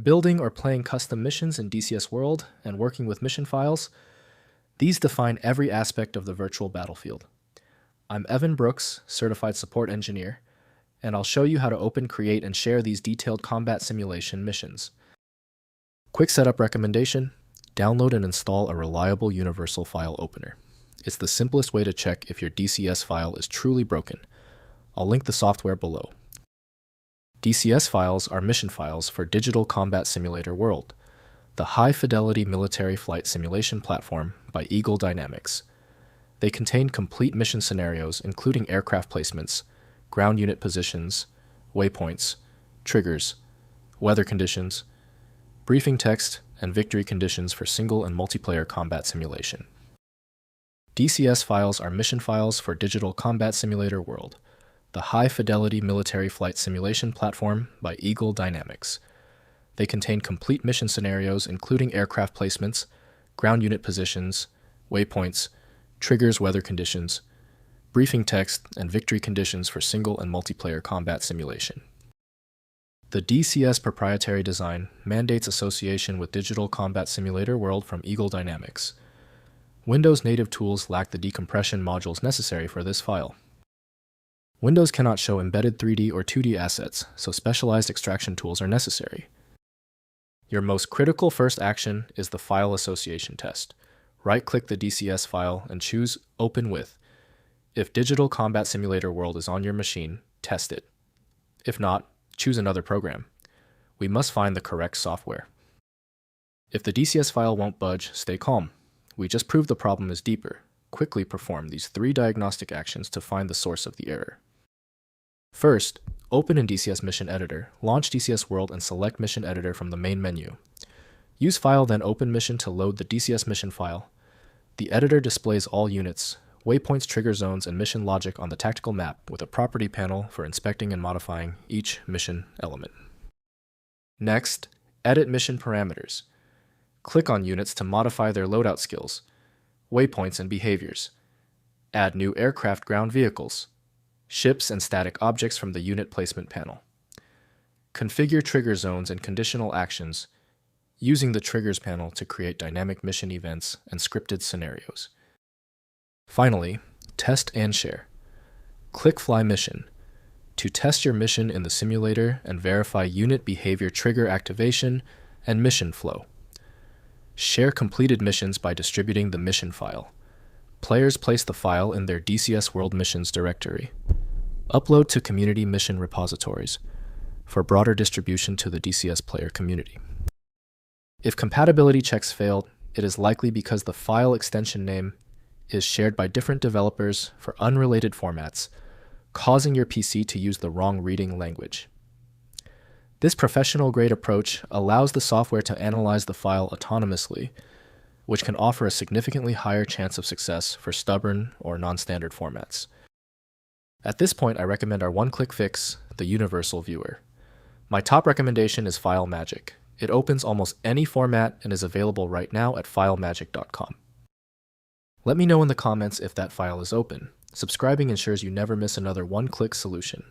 Building or playing custom missions in DCS World and working with mission files, these define every aspect of the virtual battlefield. I'm Evan Brooks, Certified Support Engineer, and I'll show you how to open, create, and share these detailed combat simulation missions. Quick setup recommendation: download and install a reliable universal file opener. It's the simplest way to check if your DCS file is truly broken. I'll link the software below. DCS files are mission files for Digital Combat Simulator World, the high-fidelity military flight simulation platform by Eagle Dynamics. They contain complete mission scenarios including aircraft placements, ground unit positions, waypoints, triggers, weather conditions, briefing text, and victory conditions for single and multiplayer combat simulation. DCS files are mission files for Digital Combat Simulator World, the high-fidelity military flight simulation platform by Eagle Dynamics. They contain complete mission scenarios including aircraft placements, ground unit positions, waypoints, triggers, weather conditions, briefing text, and victory conditions for single and multiplayer combat simulation. The DCS proprietary design mandates association with Digital Combat Simulator World from Eagle Dynamics. Windows native tools lack the decompression modules necessary for this file. Windows cannot show embedded 3D or 2D assets, so specialized extraction tools are necessary. Your most critical first action is the file association test. Right-click the DCS file and choose Open With. If Digital Combat Simulator World is on your machine, test it. If not, choose another program. We must find the correct software. If the DCS file won't budge, stay calm. We just proved the problem is deeper. Quickly perform these 3 diagnostic actions to find the source of the error. First, open in DCS Mission Editor, launch DCS World, and select Mission Editor from the main menu. Use File, then Open Mission to load the DCS mission file. The editor displays all units, waypoints, trigger zones, and mission logic on the tactical map with a property panel for inspecting and modifying each mission element. Next, edit mission parameters. Click on units to modify their loadout skills, waypoints, and behaviors. Add new aircraft, ground vehicles, ships, and static objects from the unit placement panel. Configure trigger zones and conditional actions using the triggers panel to create dynamic mission events and scripted scenarios. Finally, test and share. Click Fly Mission to test your mission in the simulator and verify unit behavior trigger activation and mission flow. Share completed missions by distributing the mission file. Players place the file in their DCS World Missions directory. Upload to community mission repositories for broader distribution to the DCS player community. If compatibility checks failed, it is likely because the file extension name is shared by different developers for unrelated formats, causing your PC to use the wrong reading language. This professional-grade approach allows the software to analyze the file autonomously, which can offer a significantly higher chance of success for stubborn or non-standard formats. At this point, I recommend our one-click fix, the Universal Viewer. My top recommendation is FileMagick. It opens almost any format and is available right now at filemagick.com. Let me know in the comments if that file is open. Subscribing ensures you never miss another one-click solution.